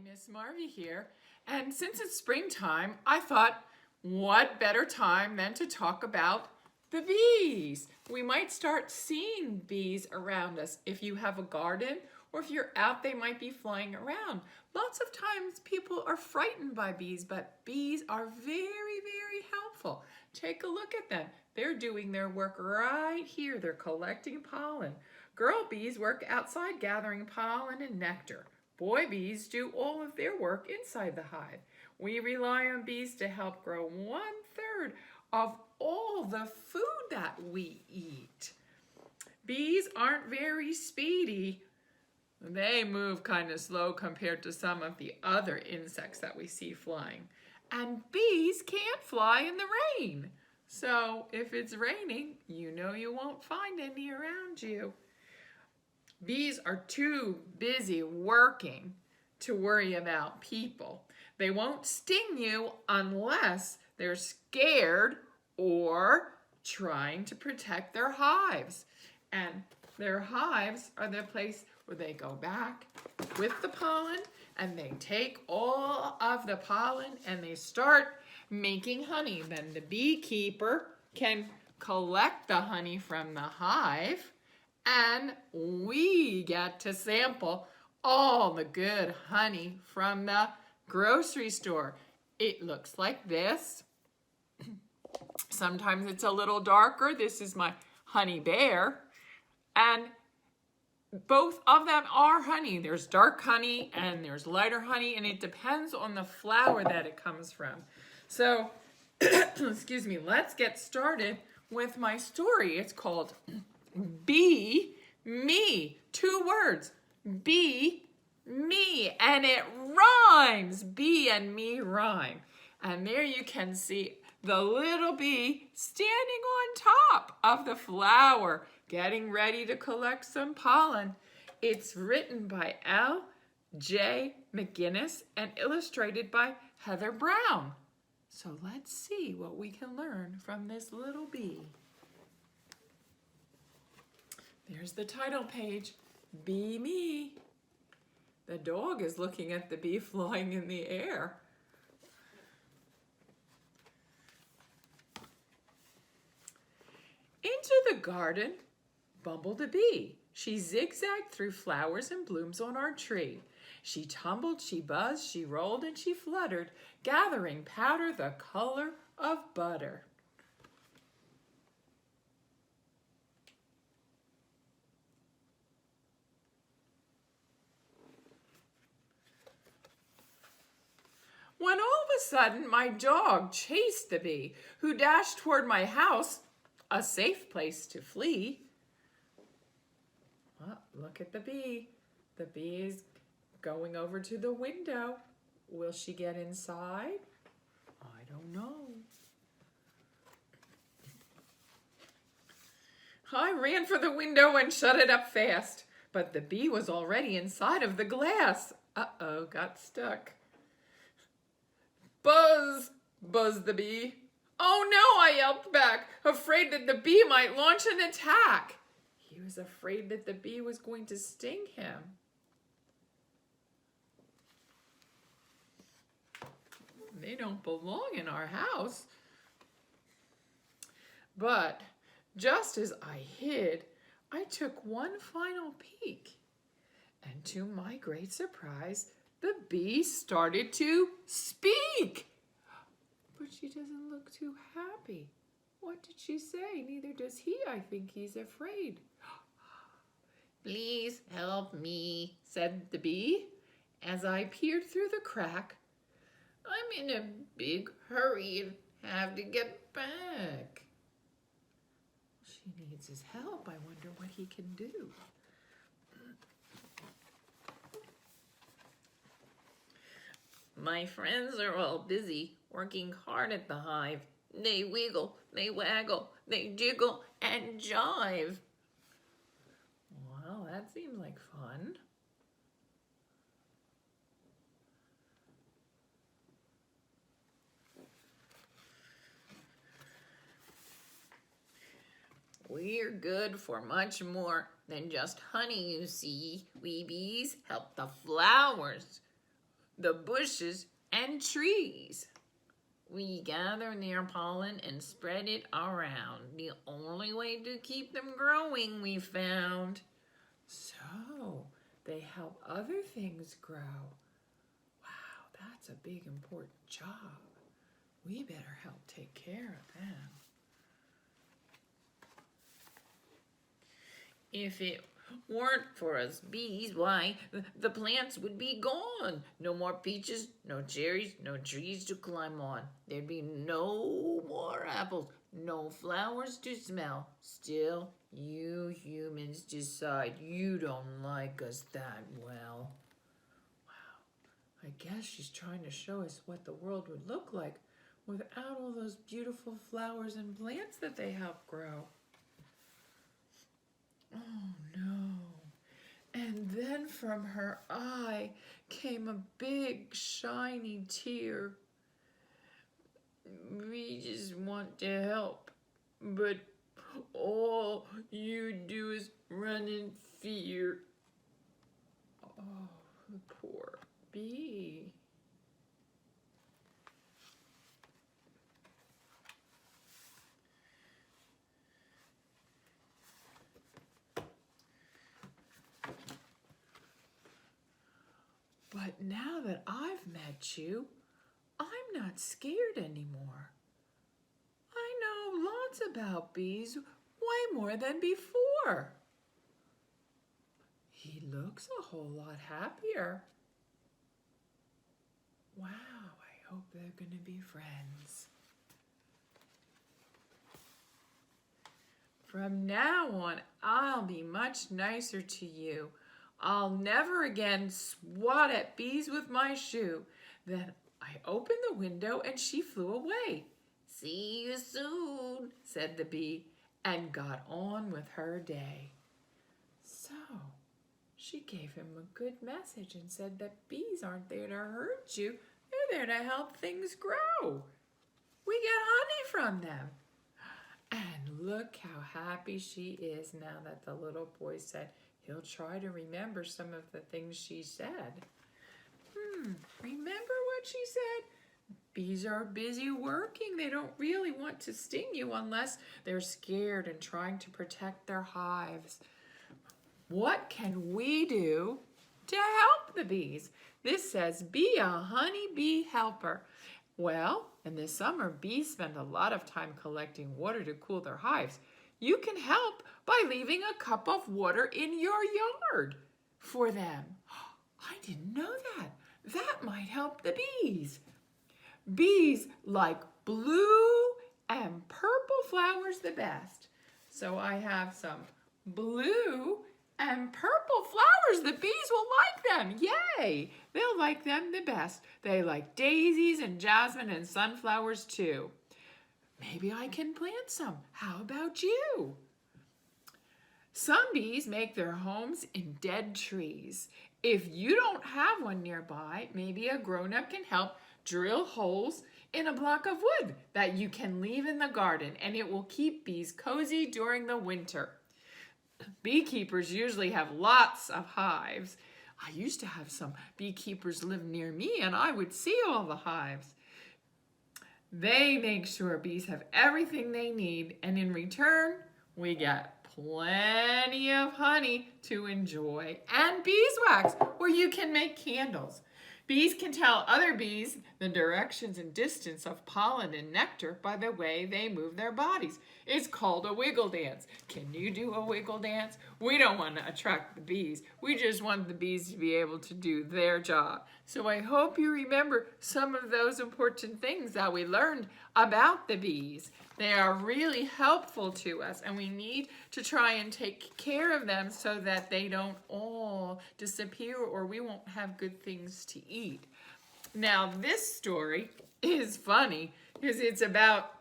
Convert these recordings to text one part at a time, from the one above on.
Miss Marvy here. And since it's springtime, I thought, what better time than to talk about the bees? We might start seeing bees around us. If you have a garden or if you're out, they might be flying around. Lots of times people are frightened by bees, but bees are very, very helpful. Take a look at them. They're doing their work right here. They're collecting pollen. Girl bees work outside gathering pollen and nectar. Boy bees do all of their work inside the hive. We rely on bees to help grow 1/3 of all the food that we eat. Bees aren't very speedy. They move kind of slow compared to some of the other insects that we see flying. And bees can't fly in the rain. So if it's raining, you know you won't find any around you. Bees are too busy working to worry about people. They won't sting you unless they're scared or trying to protect their hives. And their hives are the place where they go back with the pollen and they take all of the pollen and they start making honey. Then the beekeeper can collect the honey from the hive and we get to sample all the good honey from the grocery store. It looks like this. Sometimes it's a little darker. This is my honey bear. And both of them are honey. There's dark honey and there's lighter honey, and it depends on the flower that it comes from. So, excuse me, let's get started with my story. It's called Bee Me. 2 words. Bee me. And it rhymes. Bee and me rhyme. And there you can see the little bee standing on top of the flower, getting ready to collect some pollen. It's written by L.J. McGinnis and illustrated by Heather Brown. So let's see what we can learn from this little bee. There's the title page, Bee Me. The dog is looking at the bee flying in the air. Into the garden bumbled a bee. She zigzagged through flowers and blooms on our tree. She tumbled, she buzzed, she rolled, and she fluttered, gathering powder the color of butter. When all of a sudden my dog chased the bee, who dashed toward my house, a safe place to flee. Well, look at the bee. The bee is going over to the window. Will she get inside? I don't know. I ran for the window and shut it up fast, but the bee was already inside of the glass. Uh-oh, got stuck. Buzz, buzzed the bee. Oh no, I yelped back, afraid that the bee might launch an attack. He was afraid that the bee was going to sting him. They don't belong in our house. But just as I hid, I took one final peek. And to my great surprise, the bee started to speak. But she doesn't look too happy. What did she say? Neither does he. I think he's afraid. Please help me, said the bee. As I peered through the crack, I'm in a big hurry and have to get back. She needs his help. I wonder what he can do. My friends are all busy working hard at the hive. They wiggle, they waggle, they jiggle and jive. Well, that seems like fun. We're good for much more than just honey, you see. We bees help the flowers the bushes and trees. We gather their pollen and spread it around. The only way to keep them growing, we found. So, they help other things grow. Wow, that's a big, important job. We better help take care of them. If it weren't for us bees, why, the plants would be gone. No more peaches, no cherries, no trees to climb on. There'd be no more apples, no flowers to smell. Still, you humans decide you don't like us that well. Wow, I guess she's trying to show us what the world would look like without all those beautiful flowers and plants that they help grow. Oh no. And then from her eye came a big shiny tear. We just want to help, but all you do is run in fear. Oh, the poor bee. But now that I've met you, I'm not scared anymore. I know lots about bees, way more than before. He looks a whole lot happier. Wow, I hope they're going to be friends. From now on, I'll be much nicer to you. I'll never again swat at bees with my shoe. Then I opened the window and she flew away. See you soon, said the bee, and got on with her day. So, she gave him a good message and said that bees aren't there to hurt you. They're there to help things grow. We get honey from them. And look how happy she is now that the little boy said he'll try to remember some of the things she said. Remember what she said? Bees are busy working. They don't really want to sting you unless they're scared and trying to protect their hives. What can we do to help the bees? This says, be a honeybee helper. Well, in the summer, bees spend a lot of time collecting water to cool their hives. You can help by leaving a cup of water in your yard for them. I didn't know that. That might help the bees. Bees like blue and purple flowers the best. So I have some blue and purple flowers. The bees will like them. Yay! They'll like them the best. They like daisies and jasmine and sunflowers too. Maybe I can plant some. How about you? Some bees make their homes in dead trees. If you don't have one nearby, maybe a grown-up can help drill holes in a block of wood that you can leave in the garden, and it will keep bees cozy during the winter. Beekeepers usually have lots of hives. I used to have some beekeepers live near me, and I would see all the hives. They make sure bees have everything they need, and in return, we get plenty of honey to enjoy and beeswax, where you can make candles. Bees can tell other bees the directions and distance of pollen and nectar by the way they move their bodies. It's called a wiggle dance. Can you do a wiggle dance? We don't want to attract the bees. We just want the bees to be able to do their job. So I hope you remember some of those important things that we learned about the bees. They are really helpful to us, and we need to try and take care of them so that they don't all disappear or we won't have good things to eat. Now, this story is funny because it's about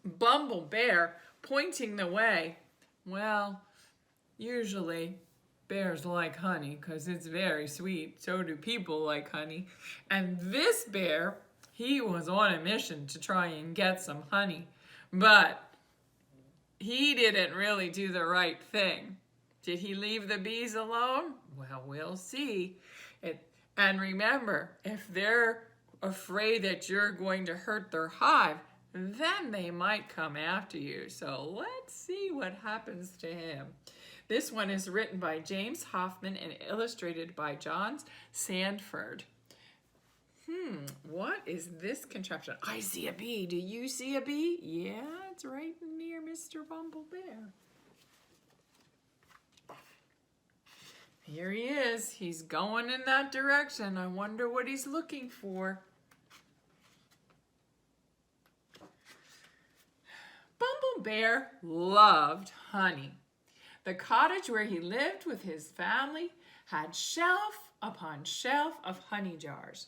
Bumble Bear pointing the way. Well, usually bears like honey because it's very sweet. So do people like honey. And this bear, he was on a mission to try and get some honey. But he didn't really do the right thing. Did he leave the bees alone? Well, we'll see. And remember, if they're afraid that you're going to hurt their hive, then they might come after you. So let's see what happens to him. This one is written by James Hoffman and illustrated by John Sandford. What is this contraption? I see a bee. Do you see a bee? Yeah, it's right near Mr. Bumble Bear. Here he is. He's going in that direction. I wonder what he's looking for. Bumble Bear loved honey. The cottage where he lived with his family had shelf upon shelf of honey jars.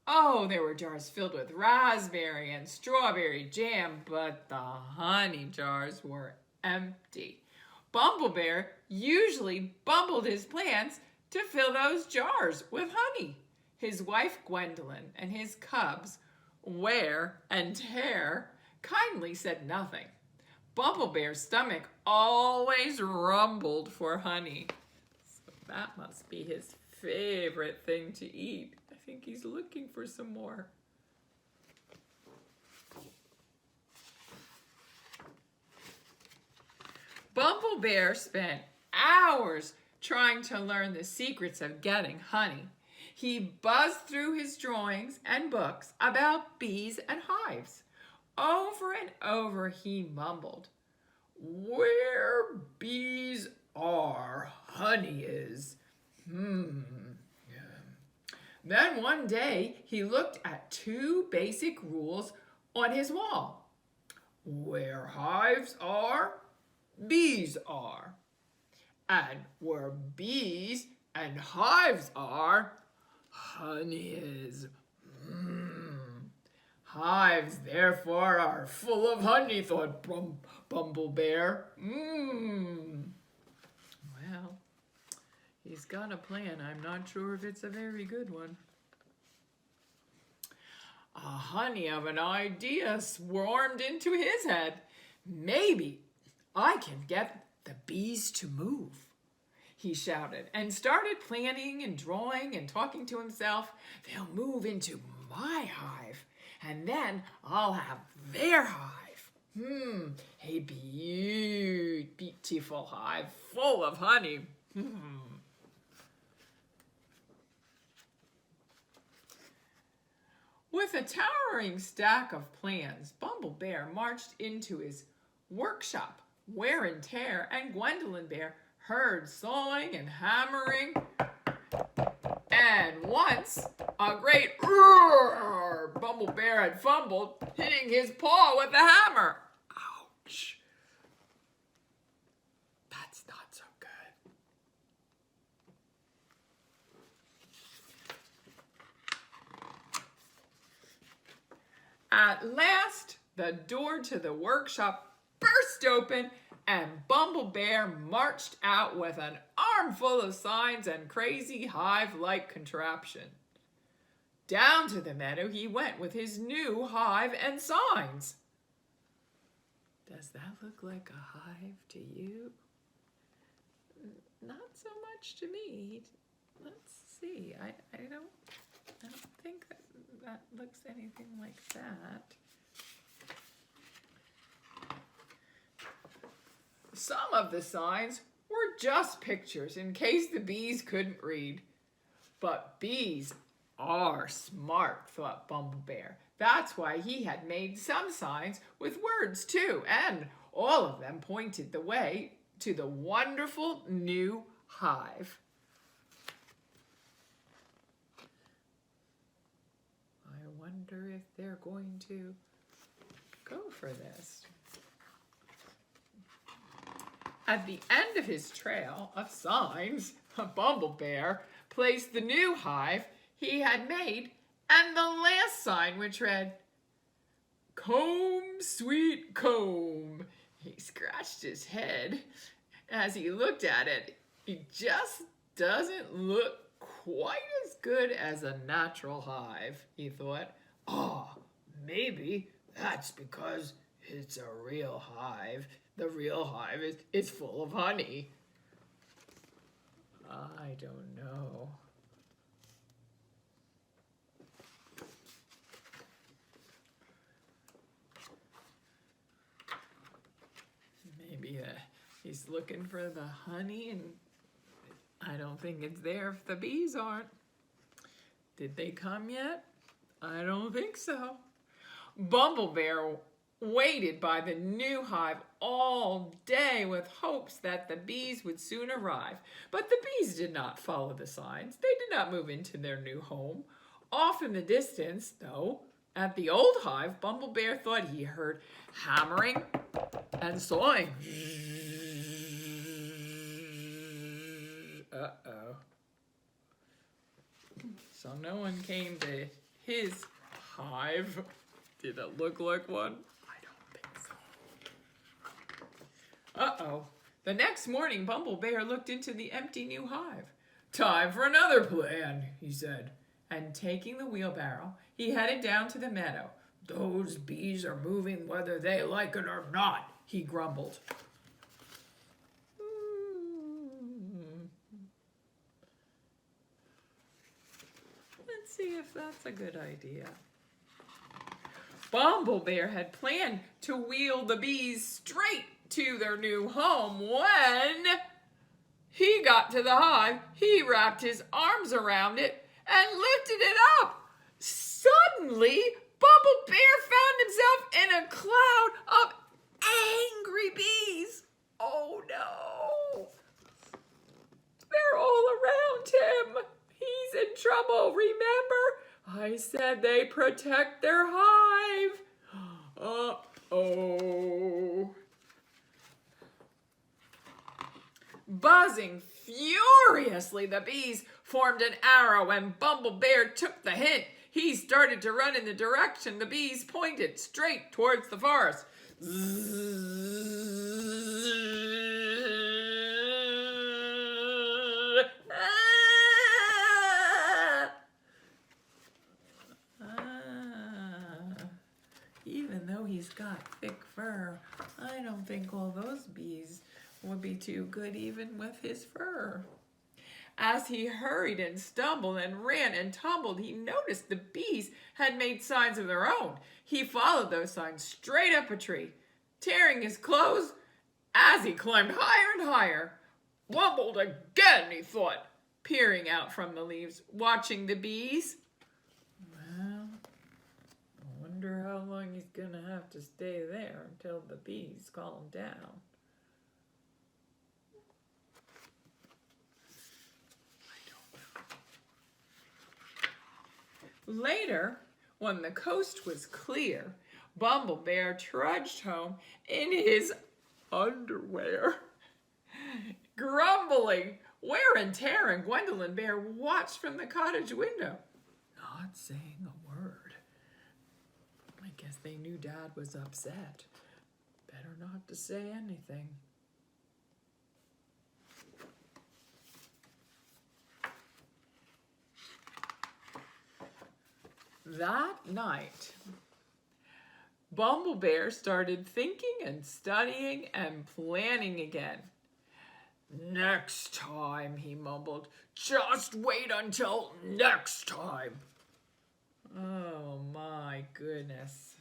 Oh, there were jars filled with raspberry and strawberry jam, but the honey jars were empty. Bumble Bear usually bumbled his plans to fill those jars with honey. His wife Gwendolyn and his cubs, Wear and Tear, kindly said nothing. Bumble Bear's stomach always rumbled for honey. So that must be his favorite thing to eat. I think he's looking for some more. Bumble Bear spent hours trying to learn the secrets of getting honey. He buzzed through his drawings and books about bees and hives. Over and over he mumbled, "Where bees are, honey is." Then one day he looked at two basic rules on his wall. Where hives are, bees are. And where bees and hives are, honey is. Hives, therefore, are full of honey, thought Bumble Bear. Well, he's got a plan. I'm not sure if it's a very good one. A honey of an idea swarmed into his head. Maybe I can get the bees to move, he shouted, and started planning and drawing and talking to himself. They'll move into my hive, and then I'll have their hive. A beautiful hive full of honey. With a towering stack of plans, Bumble Bear marched into his workshop. Wear and Tear and Gwendolyn Bear heard sawing and hammering, and once a great roar, Bumble Bear had fumbled, hitting his paw with the hammer. Ouch! That's not so good. At last, the door to the workshop burst open, and Bumble Bear marched out with an armful of signs and crazy hive-like contraption. Down to the meadow he went with his new hive and signs. Does that look like a hive to you? Not so much to me. Let's see. I don't think that looks anything like that. Some of the signs were just pictures in case the bees couldn't read. But bees are smart, thought Bumble Bear. That's why he had made some signs with words too, and all of them pointed the way to the wonderful new hive. I wonder if they're going to go for this. At the end of his trail of signs, Bumble Bear placed the new hive he had made and the last sign, which read, "Comb, sweet comb." He scratched his head as he looked at it. It just doesn't look quite as good as a natural hive, he thought. Maybe that's because it's a real hive. The real hive is full of honey. I don't know. He's looking for the honey, and I don't think it's there if the bees aren't. Did they come yet? I don't think so. Bumble Bear waited by the new hive all day with hopes that the bees would soon arrive. But the bees did not follow the signs. They did not move into their new home. Off in the distance, though, at the old hive, Bumble Bear thought he heard hammering and sawing. Uh-oh. So no one came to his hive. Did it look like one? I don't think so. Uh-oh. The next morning, Bumble Bear looked into the empty new hive. Time for another plan, he said. And taking the wheelbarrow, he headed down to the meadow. Those bees are moving whether they like it or not, he grumbled. Let's see if that's a good idea. Bumble Bear had planned to wheel the bees straight to their new home. When he got to the hive, he wrapped his arms around it and lifted it up. Suddenly, Bumble Bear found himself in a cloud of angry bees. Oh no! They're all around him. He's in trouble, remember? I said they protect their hive. Uh-oh. Buzzing furiously, the bees formed an arrow and Bumble Bear took the hint. He started to run in the direction the bees pointed, straight towards the forest. Even though he's got thick fur, I don't think all those bees would be too good even with his fur. As he hurried and stumbled and ran and tumbled, he noticed the bees had made signs of their own. He followed those signs straight up a tree, tearing his clothes as he climbed higher and higher. Wobbled again, he thought, peering out from the leaves, watching the bees. Well, I wonder how long he's gonna have to stay there until the bees calm down. Later, when the coast was clear, Bumble Bear trudged home in his underwear. Grumbling, Wear and Tear and Gwendolyn Bear watched from the cottage window, not saying a word. I guess they knew Dad was upset. Better not to say anything. That night, Bumble Bear started thinking and studying and planning again. Next time, he mumbled. Just wait until next time. Oh my goodness.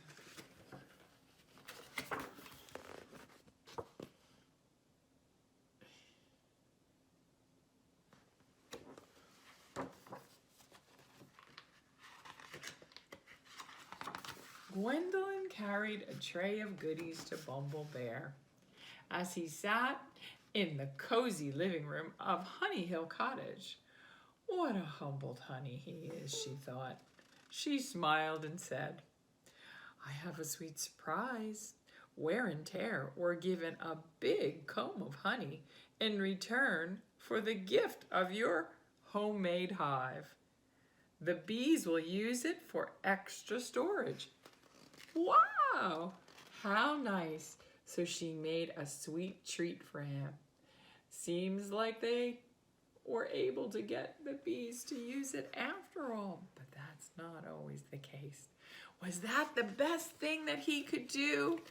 Gwendolyn carried a tray of goodies to Bumble Bear as he sat in the cozy living room of Honey Hill Cottage. What a humbled honey he is, she thought. She smiled and said, I have a sweet surprise. Wear and Tear were given a big comb of honey in return for the gift of your homemade hive. The bees will use it for extra storage. Wow, how nice. So she made a sweet treat for him. Seems like they were able to get the bees to use it after all, but that's not always the case. Was that the best thing that he could do?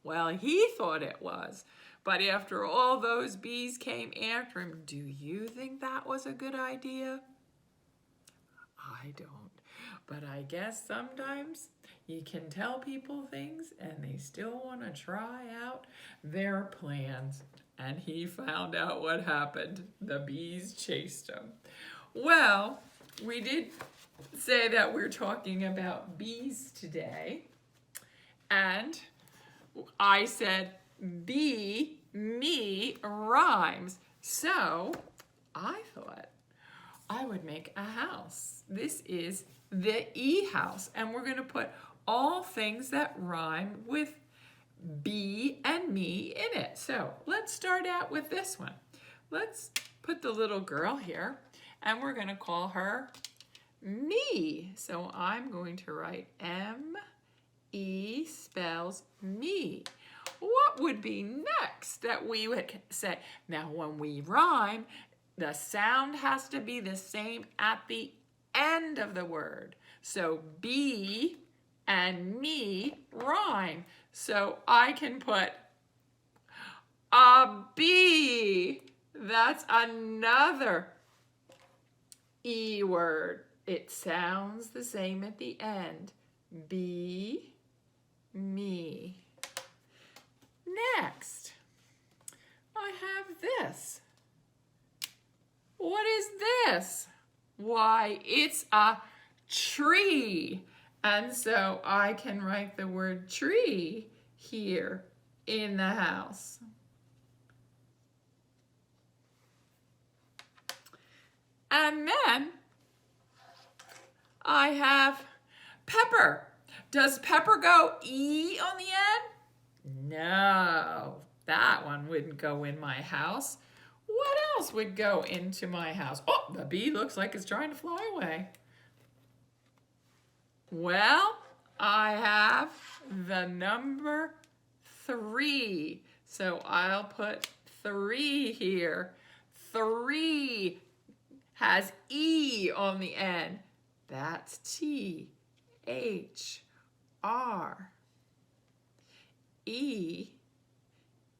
Well, he thought it was, but after all those bees came after him, do you think that was a good idea? I don't. But I guess sometimes you can tell people things and they still want to try out their plans. and he found out what happened. The bees chased him. Well, we did say that we're talking about bees today, and I said bee, me rhymes. So I thought I would make a house. This is the E house, and we're going to put all things that rhyme with bee and me in it. So let's start out with this one. Let's put the little girl here, and we're going to call her me. So I'm going to write M-E spells me. What would be next that we would say? Now, when we rhyme, the sound has to be the same at the end of the word. So bee and me rhyme. So I can put a bee. That's another E word. It sounds the same at the end. Bee, me. Next, I have this. What is this? Why, it's a tree. And so I can write the word tree here in the house. And then I have pepper. Does pepper go E on the end? No, that one wouldn't go in my house. What else would go into my house? Oh, the bee looks like it's trying to fly away. Well, I have the number 3. So I'll put 3 here. 3 has E on the end. That's T-H-R. E.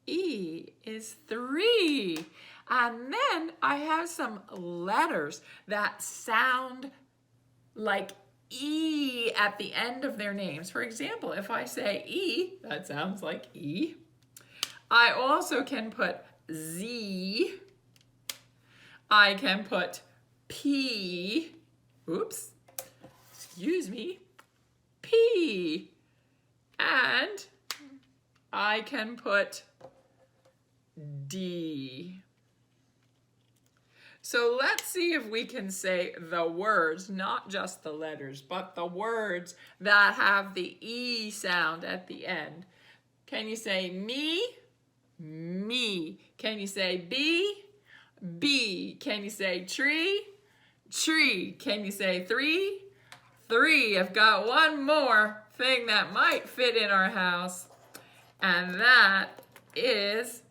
E is 3. And then I have some letters that sound like E at the end of their names. For example, if I say E, that sounds like E. I also can put Z. I can put P. Oops. Excuse me. P. And I can put D. So let's see if we can say the words, not just the letters, but the words that have the E sound at the end. Can you say me? Me. Can you say bee? Bee. Can you say tree? Tree. Can you say 3? 3. I've got one more thing that might fit in our house, and that is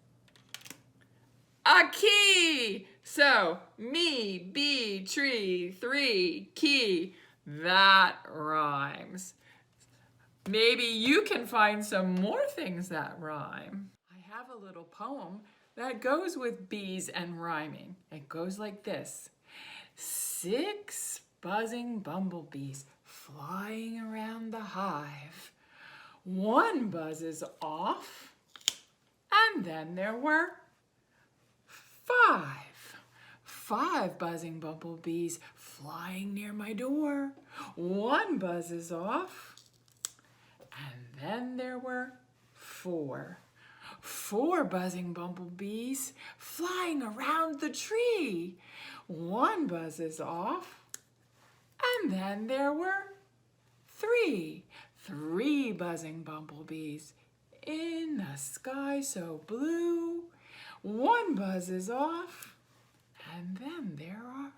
a key. So, me, bee, tree, 3, key. That rhymes. Maybe you can find some more things that rhyme. I have a little poem that goes with bees and rhyming. It goes like this. 6 buzzing bumblebees flying around the hive. 1 buzzes off, and then there were 5. 5 buzzing bumblebees flying near my door. 1 buzzes off, and then there were 4. 4 buzzing bumblebees flying around the tree. 1 buzzes off, and then there were 3. 3 buzzing bumblebees in the sky so blue. 1 buzzes off, and then there are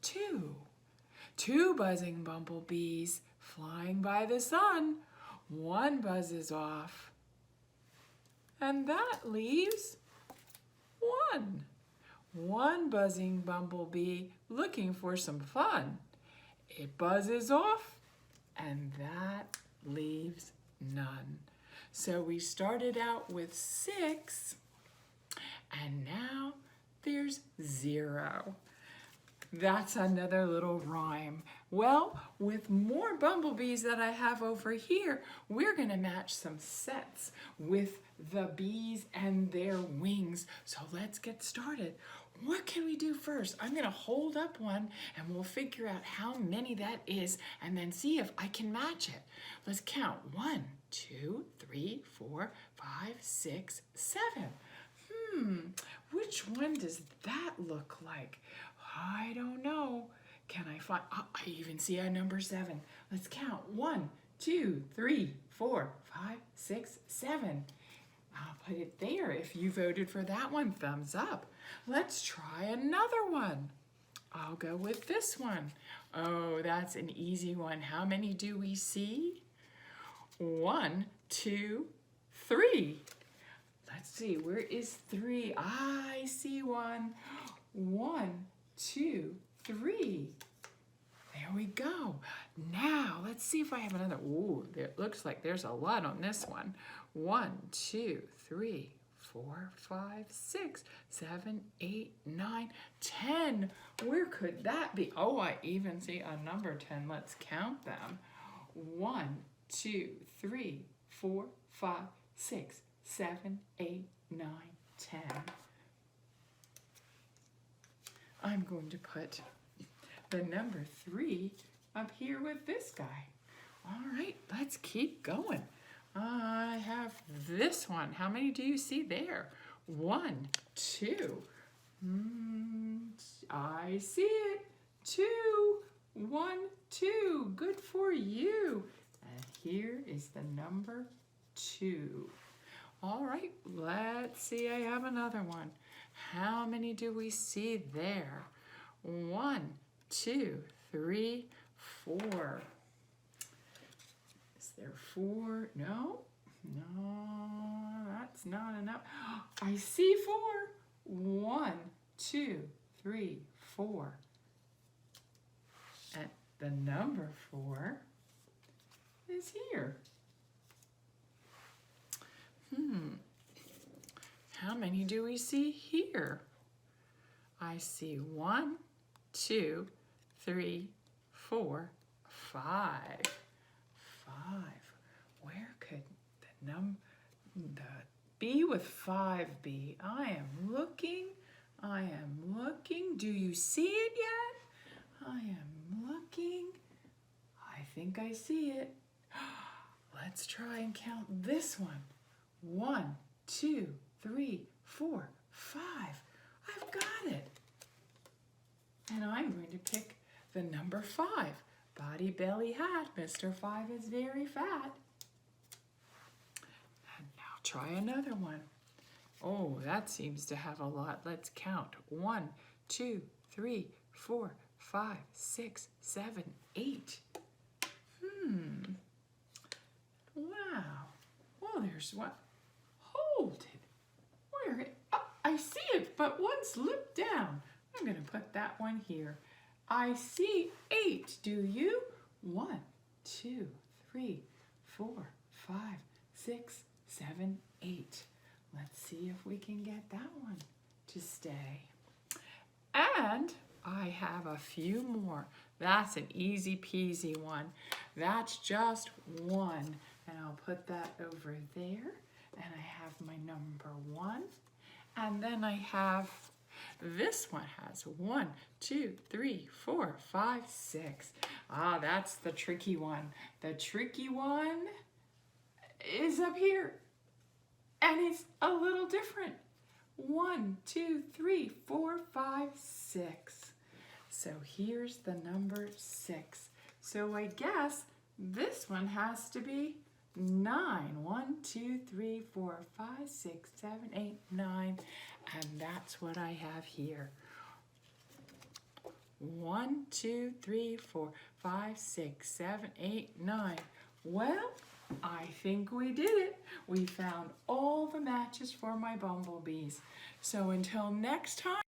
2. 2 buzzing bumblebees flying by the sun. 1 buzzes off, and that leaves 1. 1 buzzing bumblebee looking for some fun. It buzzes off, and that leaves none. So we started out with 6, and now there's 0. That's another little rhyme. Well, with more bumblebees that I have over here, we're gonna match some sets with the bees and their wings. So let's get started. What can we do first? I'm gonna hold up one and we'll figure out how many that is and then see if I can match it. Let's count. 1, 2, 3, 4, 5, 6, 7. Which one does that look like? I don't know. Can I find, oh, I even see a number 7. Let's count. 1, 2, 3, 4, 5, 6, 7. I'll put it there. If you voted for that one, thumbs up. Let's try another one. I'll go with this one. Oh, that's an easy one. How many do we see? 1, 2, 3. Let's see, where is 3? I see one. 1, 2, 3. There we go. Now, let's see if I have another. Ooh, it looks like there's a lot on this one. 1, 2, 3, 4, 5, 6, 7, 8, 9, 10. Where could that be? Oh, I even see a number 10. Let's count them. 1, 2, 3, 4, 5, 6, 7, 8, 9, 10. I'm going to put the number 3 up here with this guy. All right, let's keep going. I have this one. How many do you see there? 1, 2. I see it. 2. 1, 2. Good for you. And here is the number 2. All right, let's see. I have another one. How many do we see there? 1, 2, 3, 4. Is there 4? No, that's not enough. I see 4. 1, 2, 3, 4. And the number 4 is here. How many do we see here? I see 1, 2, 3, 4, 5. 5. Where could the bee with 5 be? I am looking. Do you see it yet? I am looking. I think I see it. Let's try and count this one. 1, 2, 3, 4, 5. I've got it. And I'm going to pick the number 5. Body, belly, hat. Mr. 5 is very fat. And now try another one. Oh, that seems to have a lot. Let's count. 1, 2, 3, 4, 5, 6, 7, 8. Wow. Well, there's one. Hold it. Where? Oh, I see it, but one slipped down. I'm going to put that one here. I see 8. Do you? 1, 2, 3, 4, 5, 6, 7, 8. Let's see if we can get that one to stay. And I have a few more. That's an easy peasy one. That's just one. And I'll put that over there. And I have my number 1. And then I have, this one has 1, 2, 3, 4, 5, 6. Ah, that's the tricky one. The tricky one is up here. And it's a little different. 1, 2, 3, 4, 5, 6. So here's the number 6. So I guess this one has to be 9. 1, 2, 3, 4, 5, 6, 7, 8, 9. And that's what I have here. 1, 2, 3, 4, 5, 6, 7, 8, 9. Well, I think we did it. We found all the matches for my bumblebees. So until next time.